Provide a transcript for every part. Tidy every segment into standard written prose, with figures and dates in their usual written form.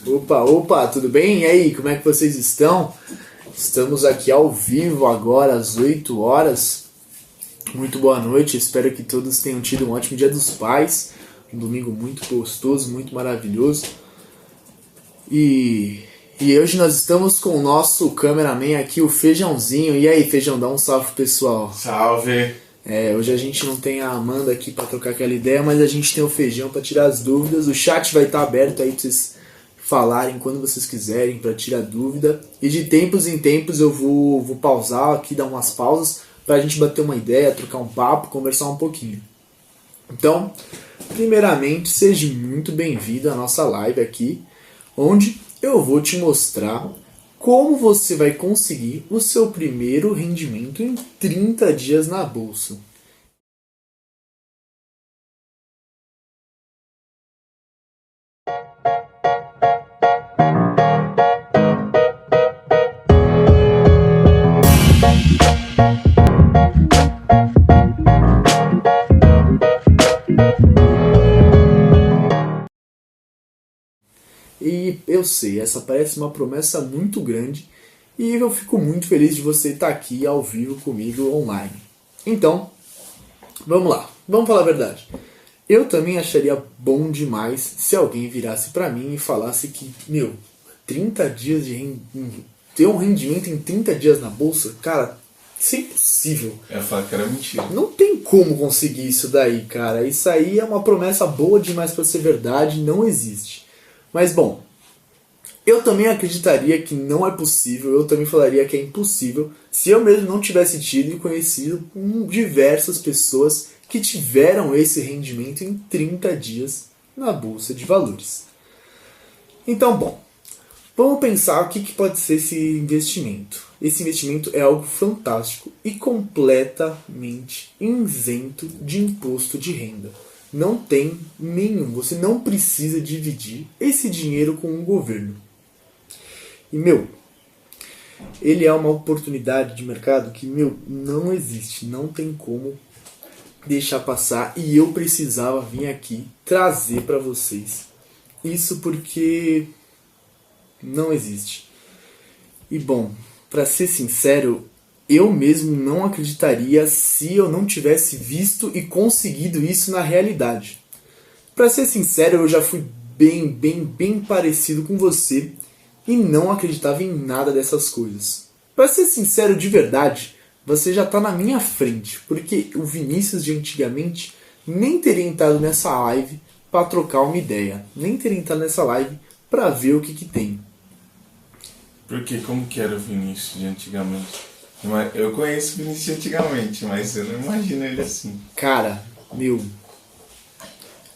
Opa, opa, tudo bem? E aí, como é que vocês estão? Estamos aqui ao vivo agora às 8 horas. Muito boa noite, espero que todos tenham tido um ótimo Dia dos Pais. Um domingo muito gostoso, muito maravilhoso. E hoje nós estamos com o nosso cameraman aqui, o Feijãozinho. E aí, Feijão, dá um salve pro pessoal. Salve! Hoje a gente não tem a Amanda aqui para trocar aquela ideia, mas a gente tem o Feijão para tirar as dúvidas. O chat vai estar aberto aí para vocês falarem quando vocês quiserem para tirar dúvida. E de tempos em tempos eu vou pausar aqui, dar umas pausas para a gente bater uma ideia, trocar um papo, conversar um pouquinho. Então, primeiramente, seja muito bem-vindo à nossa live aqui, onde eu vou te mostrar como você vai conseguir o seu primeiro rendimento em 30 dias na bolsa. E eu sei, essa parece uma promessa muito grande e eu fico muito feliz de você estar aqui ao vivo comigo online. Então, vamos lá, vamos falar a verdade. Eu também acharia bom demais se alguém virasse para mim e falasse que, 30 dias de ter um rendimento em 30 dias na bolsa, cara, isso é impossível. Eu falo que era mentira. Não tem como conseguir isso daí, cara. Isso aí é uma promessa boa demais para ser verdade, não existe. Mas bom, eu também acreditaria que não é possível, eu também falaria que é impossível, se eu mesmo não tivesse tido e conhecido diversas pessoas que tiveram esse rendimento em 30 dias na Bolsa de Valores. Então, bom, vamos pensar o que pode ser esse investimento. Esse investimento é algo fantástico e completamente isento de imposto de renda. Não tem nenhum, você não precisa dividir esse dinheiro com o governo. E, ele é uma oportunidade de mercado que, não existe, não tem como deixar passar e eu precisava vir aqui trazer para vocês isso porque não existe. E, bom, para ser sincero, eu mesmo não acreditaria se eu não tivesse visto e conseguido isso na realidade. Para ser sincero, eu já fui bem parecido com você e não acreditava em nada dessas coisas. Para ser sincero de verdade, você já está na minha frente, porque o Vinícius de antigamente nem teria entrado nessa live para trocar uma ideia, nem teria entrado nessa live para ver o que tem. Porque como que era o Vinícius de antigamente? Eu conheço o Vinícius de antigamente, mas eu não imagino ele assim. Cara,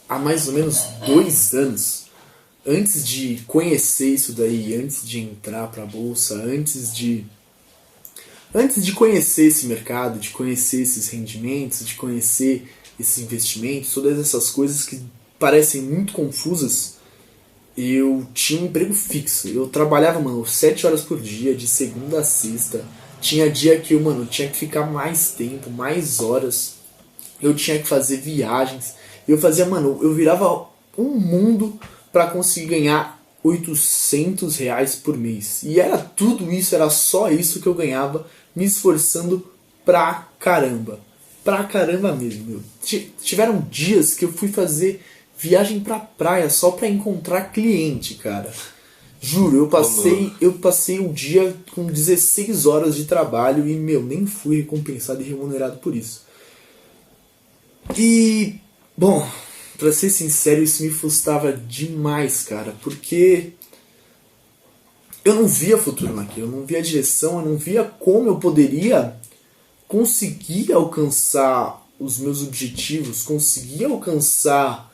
há mais ou menos 2 anos, antes de conhecer isso daí, antes de entrar pra bolsa, antes de conhecer esse mercado, de conhecer esses rendimentos, de conhecer esses investimentos, todas essas coisas que parecem muito confusas, eu tinha um emprego fixo. Eu trabalhava, 7 horas por dia, de segunda a sexta. Tinha dia que eu, tinha que ficar mais tempo, mais horas. Eu tinha que fazer viagens. Eu fazia, eu virava um mundo para conseguir ganhar R$800 por mês. E era tudo isso, era só isso que eu ganhava, me esforçando pra caramba. Pra caramba mesmo, Tiveram dias que eu fui fazer viagem pra praia só pra encontrar cliente, cara. Juro, eu passei o dia com 16 horas de trabalho e, nem fui recompensado e remunerado por isso. E, bom, pra ser sincero, isso me frustrava demais, cara, porque eu não via futuro naquilo, eu não via direção, eu não via como eu poderia conseguir alcançar os meus objetivos, conseguir alcançar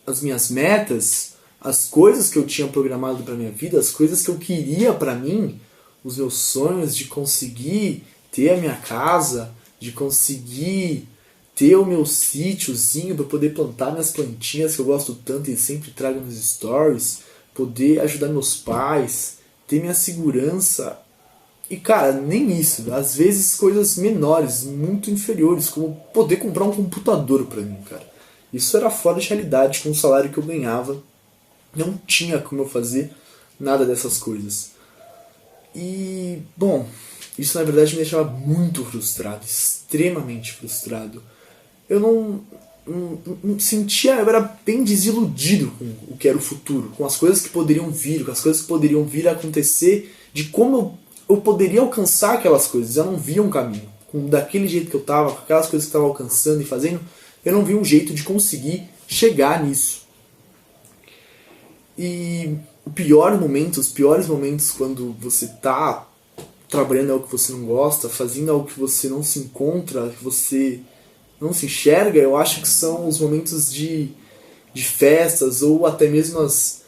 as minhas metas, as coisas que eu tinha programado para minha vida, as coisas que eu queria para mim, os meus sonhos de conseguir ter a minha casa, de conseguir ter o meu sítiozinho para poder plantar minhas plantinhas que eu gosto tanto e sempre trago nos stories, poder ajudar meus pais, ter minha segurança. E, cara, nem isso. Às vezes coisas menores, muito inferiores, como poder comprar um computador para mim, cara. Isso era fora de realidade com o salário que eu ganhava. Não tinha como eu fazer nada dessas coisas. E, bom, isso na verdade me deixava muito frustrado, extremamente frustrado. Eu não sentia, eu era bem desiludido com o que era o futuro, com as coisas que poderiam vir, com as coisas que poderiam vir a acontecer, de como eu poderia alcançar aquelas coisas. Eu não via um caminho. Daquele jeito que eu estava, com aquelas coisas que eu estava alcançando e fazendo, eu não via um jeito de conseguir chegar nisso. E os piores momentos quando você está trabalhando algo que você não gosta, fazendo algo que você não se encontra, que você não se enxerga, eu acho que são os momentos de festas ou até mesmo as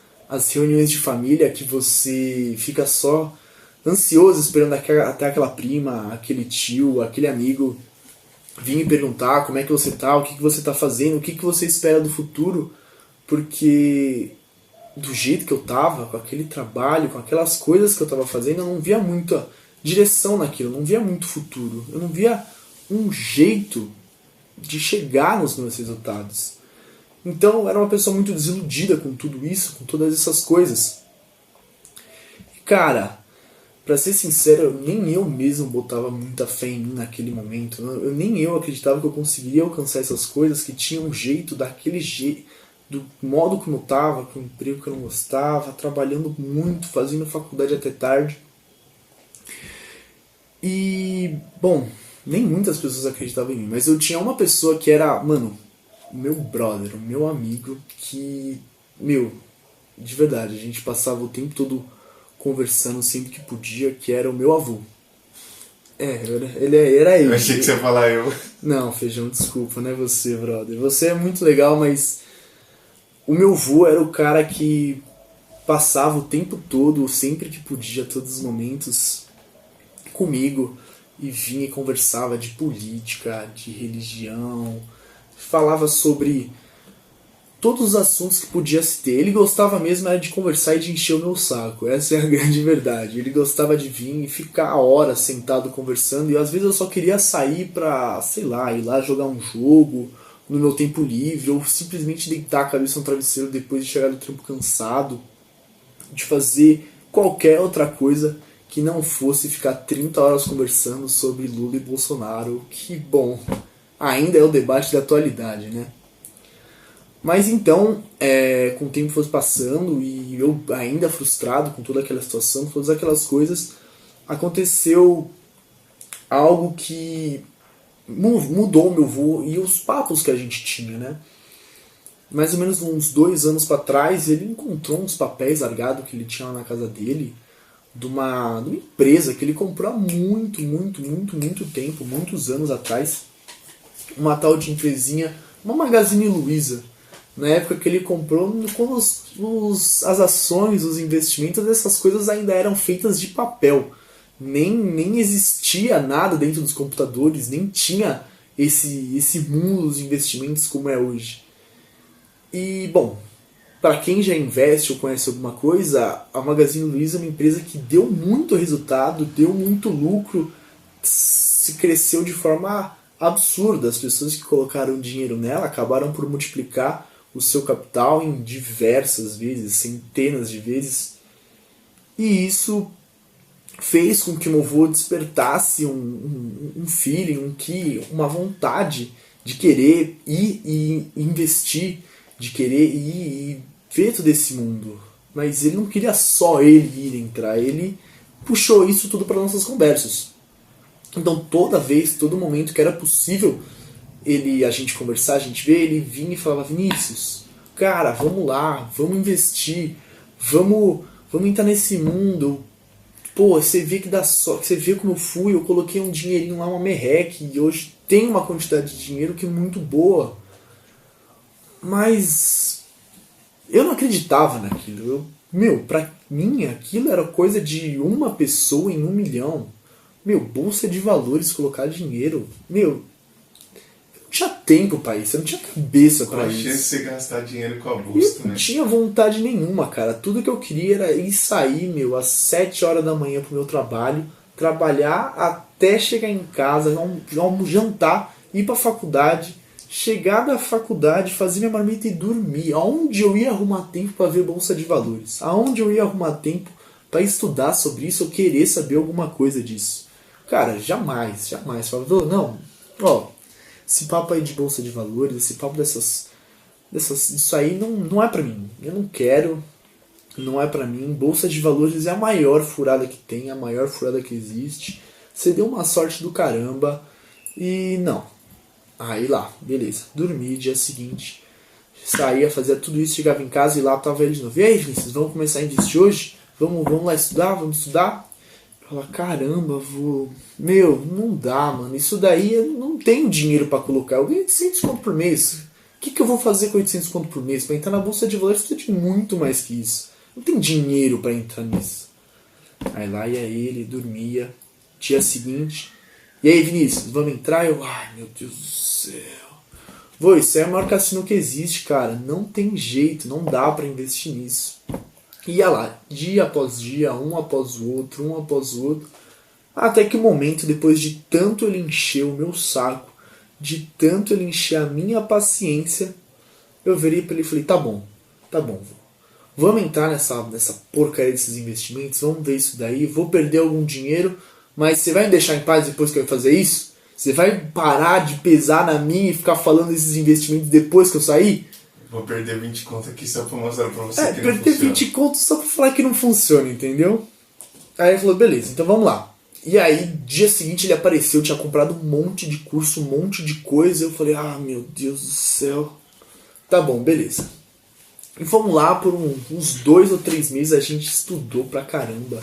reuniões de família que você fica só ansioso esperando até aquela prima, aquele tio, aquele amigo vir me perguntar como é que você tá, o que você tá fazendo, o que você espera do futuro, porque do jeito que eu tava, com aquele trabalho, com aquelas coisas que eu tava fazendo, eu não via muita direção naquilo, eu não via muito futuro, eu não via um jeito de chegar nos meus resultados. Então eu era uma pessoa muito desiludida com tudo isso, com todas essas coisas. E cara, pra ser sincero, nem eu mesmo botava muita fé em mim naquele momento. Nem eu acreditava que eu conseguiria alcançar essas coisas, que tinha um jeito, daquele jeito, do modo como eu tava, com um emprego que eu não gostava, trabalhando muito, fazendo faculdade até tarde. E, bom, nem muitas pessoas acreditavam em mim, mas eu tinha uma pessoa que era, mano, o meu brother, o meu amigo, que, de verdade, a gente passava o tempo todo conversando sempre que podia, que era o meu avô. Ele era ele. Eu achei que você ia falar eu. Não, Feijão, desculpa, não é você, brother. Você é muito legal, mas o meu avô era o cara que passava o tempo todo, sempre que podia, todos os momentos, comigo, e vinha e conversava de política, de religião, falava sobre todos os assuntos que podia se ter. Ele gostava mesmo era de conversar e de encher o meu saco. Essa é a grande verdade. Ele gostava de vir e ficar horas sentado conversando. E às vezes eu só queria sair pra, sei lá, ir lá jogar um jogo no meu tempo livre. Ou simplesmente deitar a cabeça no travesseiro depois de chegar do trampo cansado. De fazer qualquer outra coisa que não fosse ficar 30 horas conversando sobre Lula e Bolsonaro. Que, bom, ainda é o debate da atualidade, né? Mas então, com o tempo foi passando e eu ainda frustrado com toda aquela situação, com todas aquelas coisas, aconteceu algo que mudou o meu voo e os papos que a gente tinha, né? Mais ou menos uns 2 anos para trás, ele encontrou uns papéis largados que ele tinha lá na casa dele, de uma empresa que ele comprou há muito tempo, muitos anos atrás, uma tal de empresinha, uma Magazine Luiza. Na época que ele comprou, quando as ações, os investimentos, essas coisas ainda eram feitas de papel. Nem existia nada dentro dos computadores, nem tinha esse mundo dos investimentos como é hoje. E, bom, para quem já investe ou conhece alguma coisa, a Magazine Luiza é uma empresa que deu muito resultado, deu muito lucro, se cresceu de forma absurda. As pessoas que colocaram dinheiro nela acabaram por multiplicar o seu capital em diversas vezes, centenas de vezes. E isso fez com que o meu avô despertasse um feeling, uma vontade de querer ir e investir, de querer ir e ver todo esse mundo. Mas ele não queria só ele ir entrar, ele puxou isso tudo para nossas conversas. Então toda vez, todo momento que era possível a gente conversar, a gente ver, ele vinha e falava: Vinícius, cara, vamos lá, vamos investir, vamos entrar nesse mundo. Pô, você vê que dá sorte, você vê como eu fui, eu coloquei um dinheirinho lá, uma merreque, e hoje tem uma quantidade de dinheiro que é muito boa. Mas eu não acreditava naquilo. Pra mim aquilo era coisa de uma pessoa em 1 milhão. Bolsa de valores, colocar dinheiro. Não tinha tempo pra isso, eu não tinha cabeça pra isso. Qual a chance de você gastar dinheiro com a bolsa, Eu não tinha vontade nenhuma, cara. Tudo que eu queria era ir sair, às 7 horas da manhã pro meu trabalho, trabalhar até chegar em casa, jantar, ir pra faculdade, chegar da faculdade, fazer minha marmita e dormir. Aonde eu ia arrumar tempo para ver Bolsa de Valores? Aonde eu ia arrumar tempo para estudar sobre isso ou querer saber alguma coisa disso? Cara, jamais. Falava, não, ó, esse papo aí de Bolsa de Valores, esse papo isso aí não é pra mim. Eu não quero, não é pra mim. Bolsa de Valores é a maior furada que tem, a maior furada que existe. Você deu uma sorte do caramba e não. Aí lá, beleza. Dormi, dia seguinte, saía, fazia tudo isso, chegava em casa e lá tava ele de novo. E aí, Vinícius, vamos começar a investir hoje? Vamos lá estudar? Vamos estudar? Eu falava, caramba, meu, não dá, mano. Isso daí eu não tenho dinheiro pra colocar. Eu ganho 800 conto por mês. O que eu vou fazer com 800 conto por mês? Pra entrar na Bolsa de Valores precisa de muito mais que isso. Não tem dinheiro pra entrar nisso. Aí lá ia ele, dormia. Dia seguinte... E aí, Vinícius, vamos entrar? Eu, ai, meu Deus do céu. Isso é o maior cassino que existe, cara. Não tem jeito, não dá pra investir nisso. Ia lá, dia após dia, um após o outro. Até que o momento, depois de tanto ele encher o meu saco, de tanto ele encher a minha paciência, eu virei pra ele e falei, tá bom, vamos entrar nessa porcaria desses investimentos, vamos ver isso daí, vou perder algum dinheiro, mas você vai me deixar em paz depois que eu fazer isso? Você vai parar de pesar na minha e ficar falando desses investimentos depois que eu sair? Vou perder 20 conto aqui só pra mostrar pra você que não perder funciona. 20 conto só pra falar que não funciona, entendeu? Aí ele falou, beleza, então vamos lá. E aí, dia seguinte ele apareceu, tinha comprado um monte de curso, um monte de coisa. Eu falei, ah, meu Deus do céu. Tá bom, beleza. E fomos lá por uns 2 ou 3 meses, a gente estudou pra caramba.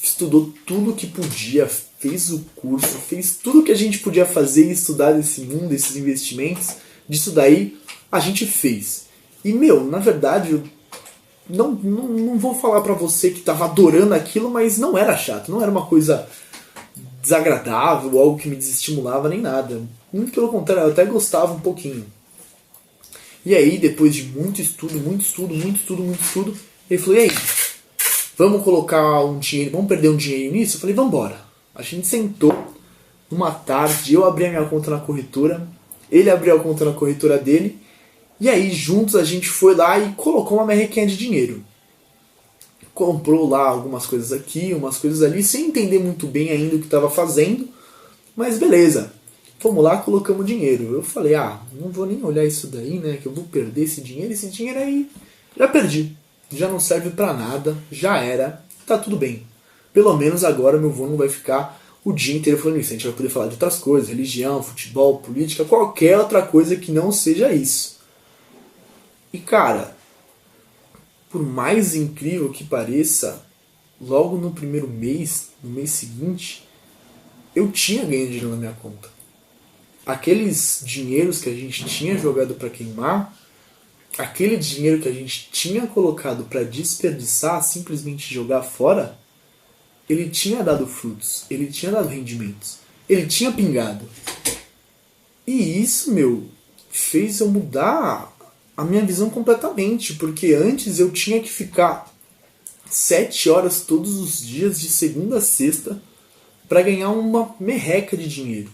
Estudou tudo que podia, fez o curso, fez tudo que a gente podia fazer e estudar desse mundo, desses investimentos. Disso daí, a gente fez. E, meu, na verdade, eu não vou falar pra você que tava adorando aquilo, mas não era chato, não era uma coisa desagradável, algo que me desestimulava, nem nada. Muito pelo contrário, eu até gostava um pouquinho. E aí, depois de muito estudo, ele falou, e aí, vamos colocar um dinheiro, vamos perder um dinheiro nisso? Eu falei, vambora. A gente sentou numa tarde, eu abri a minha conta na corretora, ele abriu a conta na corretora dele, e aí juntos a gente foi lá e colocou uma merrequinha de dinheiro. Comprou lá algumas coisas aqui, umas coisas ali, sem entender muito bem ainda o que estava fazendo, mas beleza. Fomos lá, colocamos dinheiro. Eu falei, não vou nem olhar isso daí, né, que eu vou perder esse dinheiro aí já perdi. Já não serve pra nada, já era, tá tudo bem. Pelo menos agora meu vô não vai ficar o dia inteiro falando isso. A gente vai poder falar de outras coisas, religião, futebol, política, qualquer outra coisa que não seja isso. E cara, por mais incrível que pareça, logo no primeiro mês, no mês seguinte, eu tinha ganho dinheiro na minha conta. Aqueles dinheiros que a gente tinha jogado pra queimar, aquele dinheiro que a gente tinha colocado para desperdiçar, simplesmente jogar fora, ele tinha dado frutos, ele tinha dado rendimentos, ele tinha pingado. E isso, meu, fez eu mudar a minha visão completamente, porque antes eu tinha que ficar 7 horas todos os dias, de segunda a sexta, para ganhar uma merreca de dinheiro.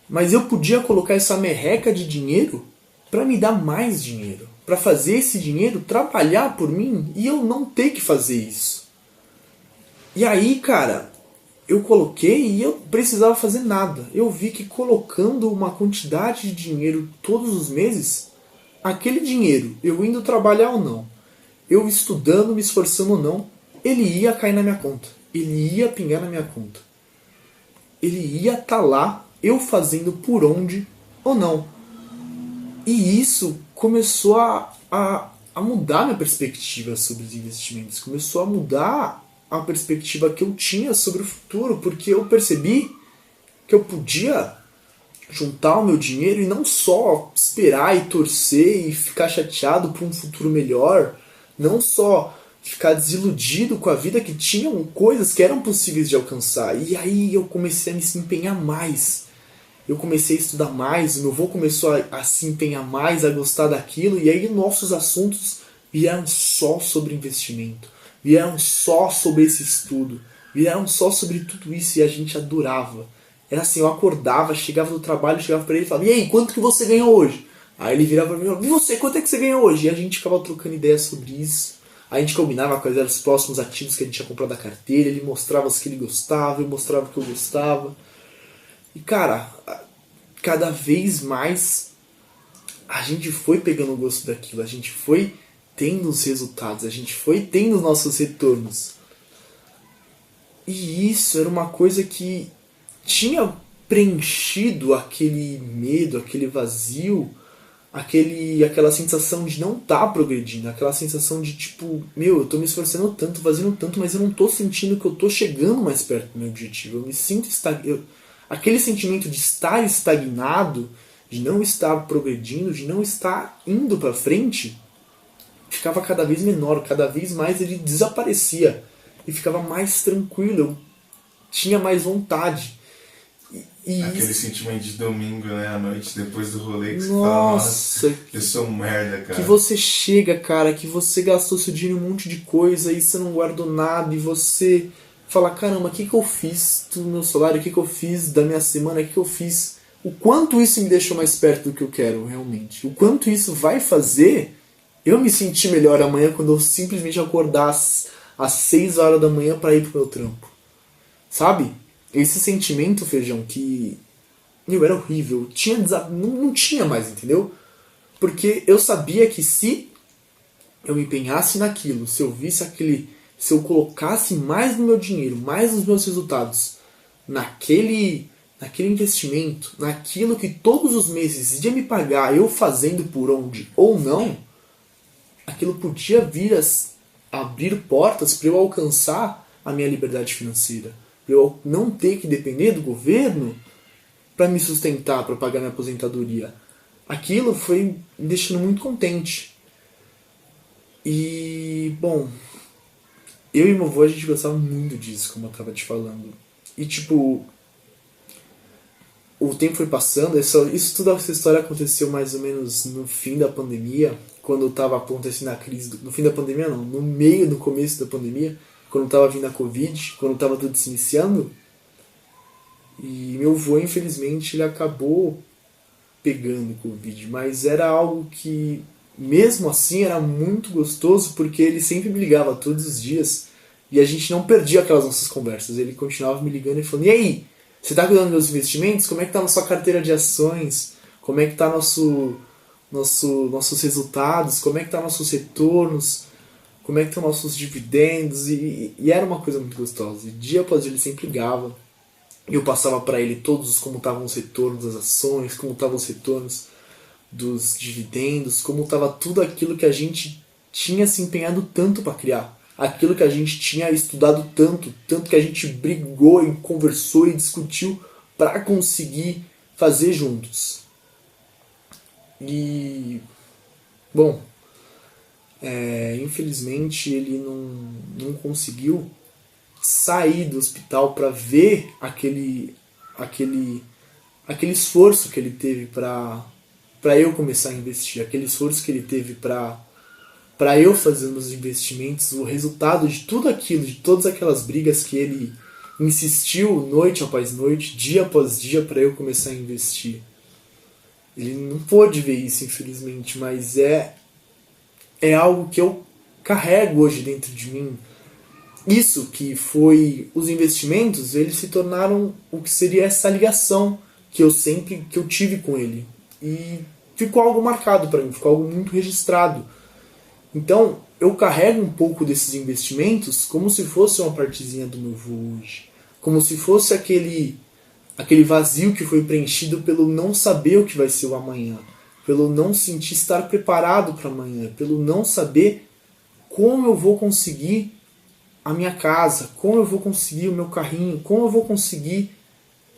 Mas eu podia colocar essa merreca de dinheiro para me dar mais dinheiro, para fazer esse dinheiro trabalhar por mim e eu não ter que fazer isso. E aí, cara, eu coloquei e eu precisava fazer nada. Eu vi que colocando uma quantidade de dinheiro todos os meses, aquele dinheiro, eu indo trabalhar ou não, eu estudando, me esforçando ou não, ele ia cair na minha conta, ele ia pingar na minha conta. Ele ia estar lá, eu fazendo por onde ou não. E isso começou a mudar minha perspectiva sobre os investimentos. Começou a mudar a perspectiva que eu tinha sobre o futuro. Porque eu percebi que eu podia juntar o meu dinheiro e não só esperar e torcer e ficar chateado por um futuro melhor. Não só ficar desiludido com a vida, que tinham coisas que eram possíveis de alcançar. E aí eu comecei a me empenhar mais. Eu comecei a estudar mais, o meu avô começou a se empenhar mais, a gostar daquilo, e aí nossos assuntos vieram só sobre investimento, vieram só sobre esse estudo, vieram só sobre tudo isso, e a gente adorava. Era assim, eu acordava, chegava do trabalho, chegava pra ele e falava, e aí, quanto que você ganhou hoje? Aí ele virava pra mim e falava, e você, quanto é que você ganhou hoje? E a gente ficava trocando ideias sobre isso. A gente combinava quais eram os próximos ativos que a gente tinha comprado da carteira, ele mostrava os que ele gostava, eu mostrava o que eu gostava. E cara, cada vez mais a gente foi pegando o gosto daquilo, a gente foi tendo os resultados, a gente foi tendo os nossos retornos. E isso era uma coisa que tinha preenchido aquele medo, aquele vazio, aquela sensação de não estar progredindo, aquela sensação de tipo, meu, eu tô me esforçando tanto, fazendo tanto, mas eu não tô sentindo que eu tô chegando mais perto do meu objetivo. Eu me sinto aquele sentimento de estar estagnado, de não estar progredindo, de não estar indo para frente, ficava cada vez menor, cada vez mais ele desaparecia e ficava mais tranquilo, eu tinha mais vontade. Aquele sentimento de domingo, né, à noite, depois do rolê, que você fala, nossa, eu sou um merda, cara. Que você chega, cara, que você gastou seu dinheiro em um monte de coisa e você não guardou nada e você fala, caramba, o que eu fiz do meu salário, o que eu fiz da minha semana, o que eu fiz, o quanto isso me deixou mais perto do que eu quero realmente, o quanto isso vai fazer eu me sentir melhor amanhã quando eu simplesmente acordar às 6 horas da manhã para ir pro meu trampo, sabe? Esse sentimento, Feijão, que meu, era horrível, não tinha mais, entendeu? Porque eu sabia que se eu me empenhasse naquilo, se eu visse se eu colocasse mais no meu dinheiro, mais nos meus resultados, naquele investimento, naquilo que todos os meses ia me pagar, eu fazendo por onde ou não, aquilo podia vir a abrir portas para eu alcançar a minha liberdade financeira. Para eu não ter que depender do governo para me sustentar, para pagar minha aposentadoria. Aquilo foi me deixando muito contente. E, bom, eu e meu avô, a gente gostava muito disso, como eu estava te falando. E, tipo, o tempo foi passando, toda essa história aconteceu mais ou menos no fim da pandemia, quando estava acontecendo a crise, no fim da pandemia não, no começo da pandemia, quando estava vindo a Covid, quando estava tudo se iniciando. E meu avô, infelizmente, ele acabou pegando Covid, mas era algo que, mesmo assim, era muito gostoso, porque ele sempre me ligava todos os dias e a gente não perdia aquelas nossas conversas. Ele continuava me ligando e falando, e aí, você está cuidando dos meus investimentos? Como é que tá na sua carteira de ações? Como é que tá nossos resultados? Como é que tá nossos retornos? Como é que estão nossos dividendos? E era uma coisa muito gostosa. E dia após dia ele sempre ligava. E eu passava para ele como estavam os retornos das ações, como estavam os retornos dos dividendos, como estava tudo aquilo que a gente tinha se empenhado tanto para criar. Aquilo que a gente tinha estudado tanto que a gente brigou e conversou e discutiu para conseguir fazer juntos. E, bom, infelizmente ele não conseguiu sair do hospital para ver aquele esforço que ele teve para eu começar a investir, aquele esforço que ele teve para eu fazer os investimentos, o resultado de tudo aquilo, de todas aquelas brigas que ele insistiu noite após noite, dia após dia para eu começar a investir. Ele não pôde ver isso, infelizmente, mas é algo que eu carrego hoje dentro de mim. Isso que foi os investimentos, eles se tornaram o que seria essa ligação que eu tive com ele. E ficou algo marcado para mim, ficou algo muito registrado. Então, eu carrego um pouco desses investimentos como se fosse uma partezinha do meu voo hoje. Como se fosse aquele vazio que foi preenchido pelo não saber o que vai ser o amanhã. Pelo não sentir estar preparado para amanhã. Pelo não saber como eu vou conseguir a minha casa, como eu vou conseguir o meu carrinho, como eu vou conseguir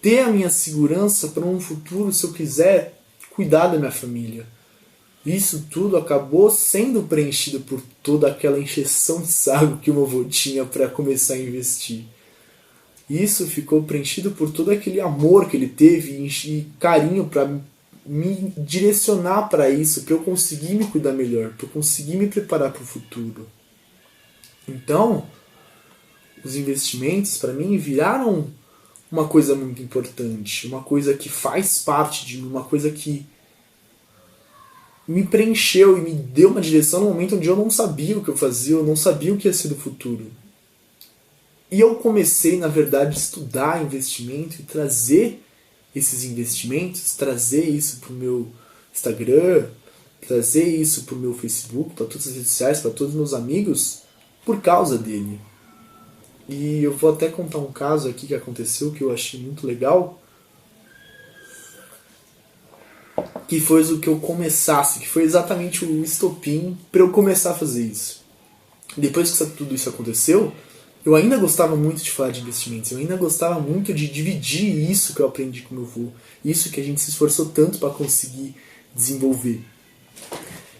ter a minha segurança para um futuro se eu quiser cuidar da minha família. Isso tudo acabou sendo preenchido por toda aquela encheção de saco que o meu avô tinha para começar a investir. Isso ficou preenchido por todo aquele amor que ele teve e carinho para me direcionar para isso, para eu conseguir me cuidar melhor, para eu conseguir me preparar para o futuro. Então, os investimentos para mim viraram uma coisa muito importante, uma coisa que faz parte de mim, uma coisa que me preencheu e me deu uma direção no momento onde eu não sabia o que eu fazia, eu não sabia o que ia ser do futuro. E eu comecei, na verdade, a estudar investimento e trazer esses investimentos, trazer isso para o meu Instagram, trazer isso para o meu Facebook, para todas as redes sociais, para todos os meus amigos, por causa dele. E eu vou até contar um caso aqui que aconteceu que eu achei muito legal, que foi o que eu começasse, que foi exatamente o estopim para eu começar a fazer isso. Depois que tudo isso aconteceu, eu ainda gostava muito de falar de investimentos, eu ainda gostava muito de dividir isso que eu aprendi com meu avô, isso que a gente se esforçou tanto para conseguir desenvolver.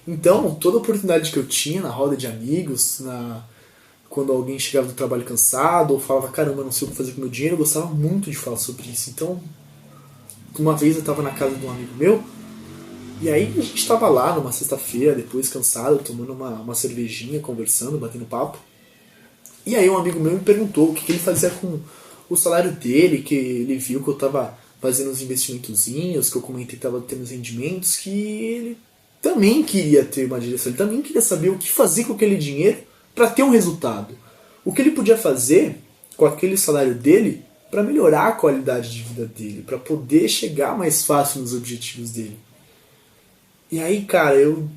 Então, toda oportunidade que eu tinha na roda de amigos, quando alguém chegava do trabalho cansado, ou falava, caramba, não sei o que fazer com o meu dinheiro, eu gostava muito de falar sobre isso. Então, uma vez eu estava na casa de um amigo meu, e aí a gente estava lá numa sexta-feira, depois cansado, tomando uma cervejinha, conversando, batendo papo. E aí um amigo meu me perguntou o que ele fazia com o salário dele, que ele viu que eu estava fazendo uns investimentozinhos, que eu comentei que estava tendo uns rendimentos, que ele também queria ter uma direção, ele também queria saber o que fazer com aquele dinheiro para ter um resultado. O que ele podia fazer com aquele salário dele para melhorar a qualidade de vida dele, para poder chegar mais fácil nos objetivos dele. E aí, cara, eu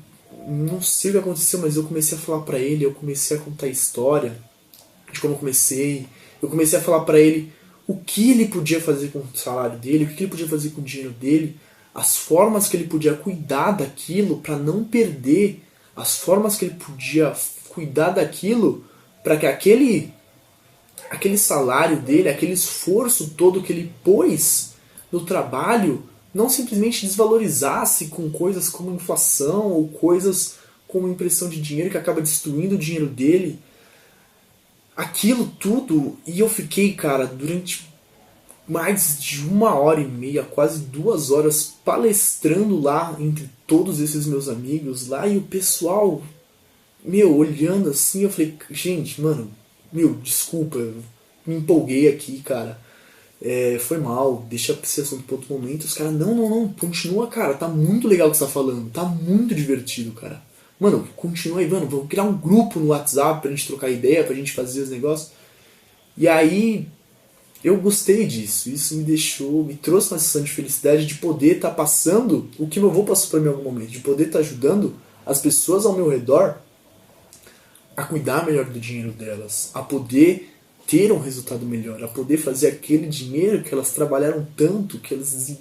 não sei o que aconteceu, mas eu comecei a falar para ele, eu comecei a contar a história de como eu comecei a falar para ele o que ele podia fazer com o salário dele, o que ele podia fazer com o dinheiro dele, as formas que ele podia cuidar daquilo para não perder, as formas que ele podia cuidar daquilo para que aquele salário dele, aquele esforço todo que ele pôs no trabalho, não simplesmente desvalorizasse com coisas como inflação ou coisas como impressão de dinheiro que acaba destruindo o dinheiro dele. Aquilo tudo, e eu fiquei, cara, durante mais de 1h30, quase 2 horas, palestrando lá entre todos esses meus amigos lá, e o pessoal, olhando assim, eu falei, gente, mano, desculpa, eu me empolguei aqui, cara, foi mal, deixa esse assunto para outro momento. Os caras, não, continua, cara, tá muito legal o que você tá falando, tá muito divertido, cara. Mano, continua aí, mano, vamos criar um grupo no WhatsApp pra gente trocar ideia, pra gente fazer os negócios. E aí, eu gostei disso. Isso me trouxe uma sensação de felicidade de poder estar passando o que meu avô passou pra mim em algum momento. De poder estar ajudando as pessoas ao meu redor a cuidar melhor do dinheiro delas. A poder ter um resultado melhor. A poder fazer aquele dinheiro que elas trabalharam tanto, que elas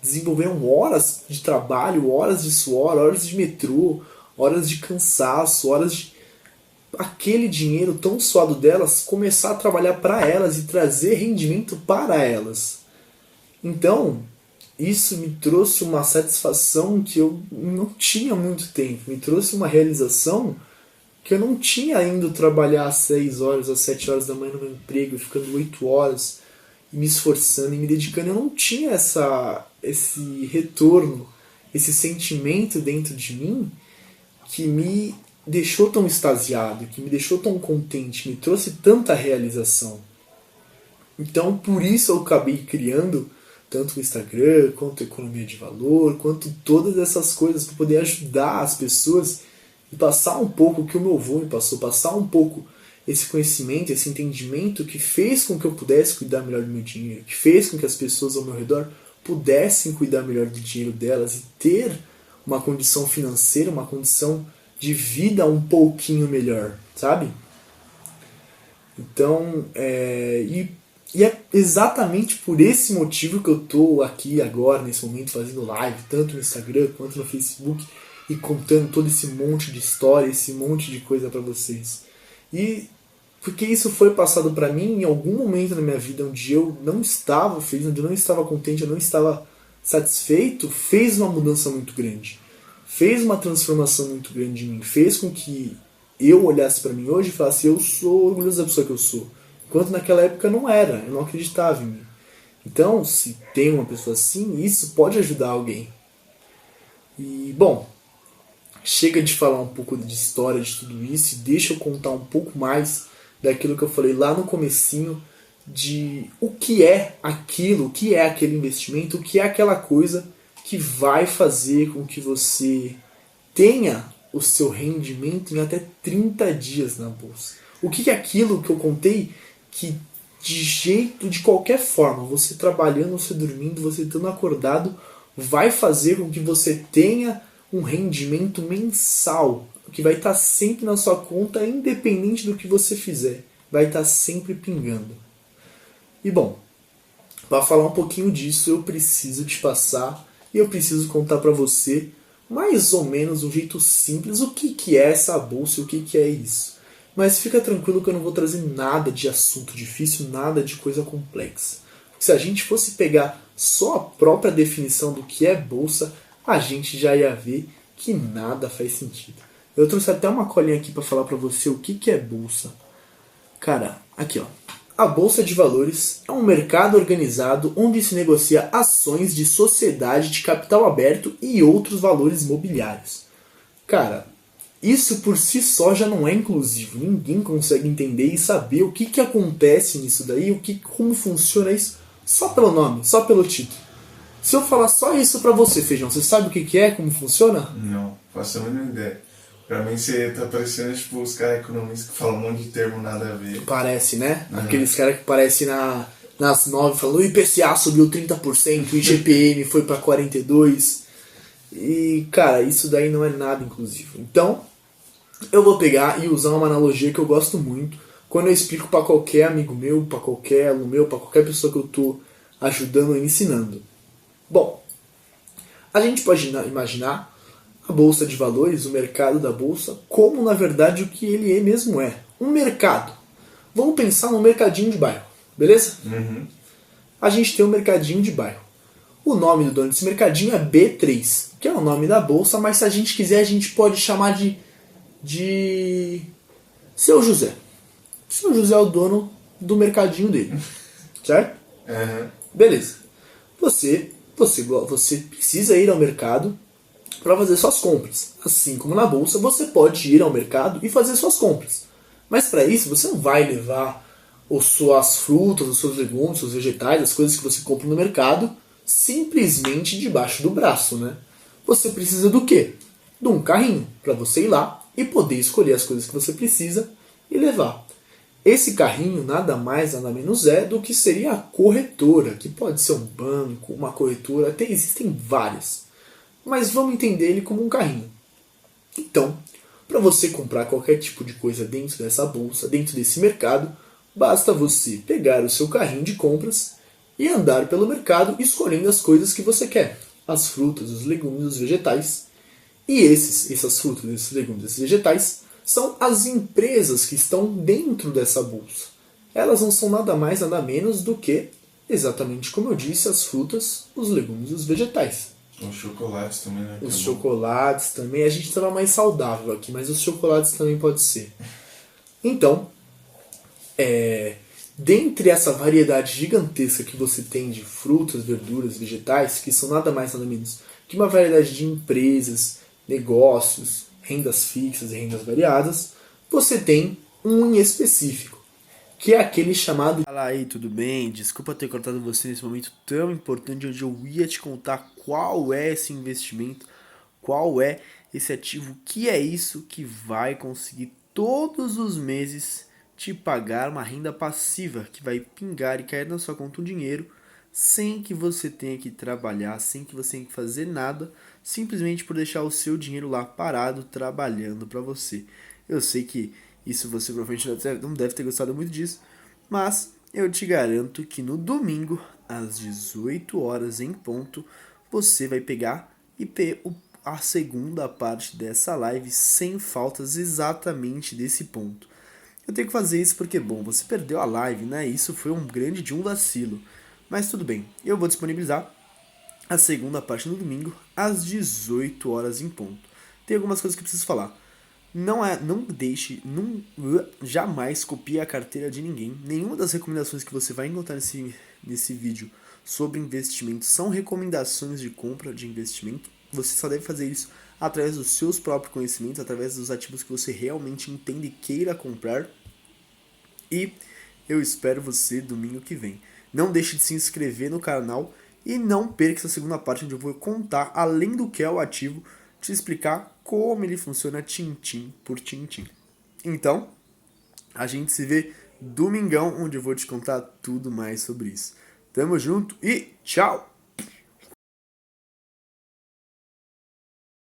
desenvolveram horas de trabalho, horas de suor, horas de metrô, horas de cansaço, horas de aquele dinheiro tão suado delas começar a trabalhar para elas e trazer rendimento para elas. Então, isso me trouxe uma satisfação que eu não tinha há muito tempo. Me trouxe uma realização que eu não tinha indo trabalhar às 6 horas, às 7 horas da manhã no meu emprego, ficando 8 horas, e me esforçando e me dedicando. Eu não tinha esse retorno, esse sentimento dentro de mim que me deixou tão extasiado, que me deixou tão contente, me trouxe tanta realização. Então, por isso eu acabei criando tanto o Instagram, quanto a Economia de Valor, quanto todas essas coisas para poder ajudar as pessoas e passar um pouco o que o meu avô me passou, passar um pouco esse conhecimento, esse entendimento que fez com que eu pudesse cuidar melhor do meu dinheiro, que fez com que as pessoas ao meu redor pudessem cuidar melhor do dinheiro delas e ter uma condição financeira, uma condição de vida um pouquinho melhor, sabe? Então, e é exatamente por esse motivo que eu tô aqui agora, nesse momento, fazendo live, tanto no Instagram quanto no Facebook, e contando todo esse monte de história, esse monte de coisa pra vocês. E porque isso foi passado pra mim em algum momento na minha vida onde eu não estava feliz, onde eu não estava contente, eu não estava satisfeito, fez uma mudança muito grande. Fez uma transformação muito grande em mim. Fez com que eu olhasse pra mim hoje e falasse, eu sou orgulhoso da pessoa que eu sou. Enquanto naquela época eu não era, eu não acreditava em mim. Então, se tem uma pessoa assim, isso pode ajudar alguém. E, bom, chega de falar um pouco de história de tudo isso e deixa eu contar um pouco mais daquilo que eu falei lá no comecinho de o que é aquilo, o que é aquele investimento, o que é aquela coisa que vai fazer com que você tenha o seu rendimento em até 30 dias na bolsa. O que é aquilo que eu contei que de qualquer forma, você trabalhando, você dormindo, você estando acordado, vai fazer com que você tenha um rendimento mensal, que vai estar sempre na sua conta, independente do que você fizer. Vai estar sempre pingando. E bom, para falar um pouquinho disso, eu preciso te passar e eu preciso contar para você, mais ou menos, um jeito simples, o que é essa bolsa e o que é isso. Mas fica tranquilo que eu não vou trazer nada de assunto difícil, nada de coisa complexa. Porque se a gente fosse pegar só a própria definição do que é bolsa, a gente já ia ver que nada faz sentido. Eu trouxe até uma colinha aqui para falar para você o que é bolsa. Cara, aqui ó. A Bolsa de Valores é um mercado organizado onde se negocia ações de sociedade de capital aberto e outros valores mobiliários. Cara, isso por si só já não é inclusivo. Ninguém consegue entender e saber o que acontece nisso daí, como funciona isso, só pelo nome, só pelo título. Se eu falar só isso pra você, Feijão, você sabe o que é, como funciona? Não, faço a mínima ideia. Pra mim você tá parecendo tipo os caras economistas que falam um monte de termo nada a ver. Parece, né? Aqueles caras que parecem nas 9 falando o IPCA subiu 30%, o IGPM foi pra 42%. E, cara, isso daí não é nada inclusivo. Então, eu vou pegar e usar uma analogia que eu gosto muito quando eu explico pra qualquer amigo meu, pra qualquer aluno meu, pra qualquer pessoa que eu tô ajudando ou ensinando. Bom, a gente pode imaginar a Bolsa de Valores, o mercado da Bolsa, como na verdade o que ele mesmo é. Um mercado. Vamos pensar num mercadinho de bairro, beleza? Uhum. A gente tem um mercadinho de bairro. O nome do dono desse mercadinho é B3, que é o nome da Bolsa, mas se a gente quiser a gente pode chamar de Seu José. Seu José é o dono do mercadinho dele, certo? Uhum. Beleza. Você precisa ir ao mercado para fazer suas compras. Assim como na bolsa, você pode ir ao mercado e fazer suas compras. Mas para isso, você não vai levar as suas frutas, os seus legumes, os seus vegetais, as coisas que você compra no mercado, simplesmente debaixo do braço, né? Você precisa do quê? De um carrinho, para você ir lá e poder escolher as coisas que você precisa e levar. Esse carrinho nada mais, nada menos é do que seria a corretora, que pode ser um banco, uma corretora, até existem várias. Mas vamos entender ele como um carrinho. Então, para você comprar qualquer tipo de coisa dentro dessa bolsa, dentro desse mercado, basta você pegar o seu carrinho de compras e andar pelo mercado escolhendo as coisas que você quer. As frutas, os legumes, os vegetais. E essas frutas, esses legumes, esses vegetais são as empresas que estão dentro dessa bolsa. Elas não são nada mais, nada menos do que, exatamente como eu disse, as frutas, os legumes e os vegetais. Os chocolates também, né? Os chocolates também. A gente estava mais saudável aqui, mas os chocolates também pode ser. Então, dentre essa variedade gigantesca que você tem de frutas, verduras, vegetais, que são nada mais nada menos que uma variedade de empresas, negócios, rendas fixas e rendas variadas, você tem um em específico, que é aquele chamado... Fala aí, tudo bem? Desculpa ter cortado você nesse momento tão importante onde eu ia te contar qual é esse investimento, qual é esse ativo, o que é isso que vai conseguir todos os meses te pagar uma renda passiva, que vai pingar e cair na sua conta um dinheiro sem que você tenha que trabalhar, sem que você tenha que fazer nada, simplesmente por deixar o seu dinheiro lá parado, trabalhando para você. Eu sei que isso você provavelmente não deve ter gostado muito disso, mas eu te garanto que no domingo, às 18 horas em ponto, você vai pegar e ter a segunda parte dessa live sem faltas exatamente desse ponto. Eu tenho que fazer isso porque, bom, você perdeu a live, né? Isso foi um grande de um vacilo. Mas tudo bem, eu vou disponibilizar a segunda parte no domingo, às 18 horas em ponto. Tem algumas coisas que eu preciso falar. Jamais copie a carteira de ninguém. Nenhuma das recomendações que você vai encontrar nesse vídeo sobre investimento são recomendações de compra de investimento. Você só deve fazer isso através dos seus próprios conhecimentos, através dos ativos que você realmente entende e queira comprar. E eu espero você domingo que vem. Não deixe de se inscrever no canal e não perca essa segunda parte onde eu vou contar, além do que é o ativo, te explicar como ele funciona tintim por tintim. Então, a gente se vê domingão, onde eu vou te contar tudo mais sobre isso. Tamo junto e tchau!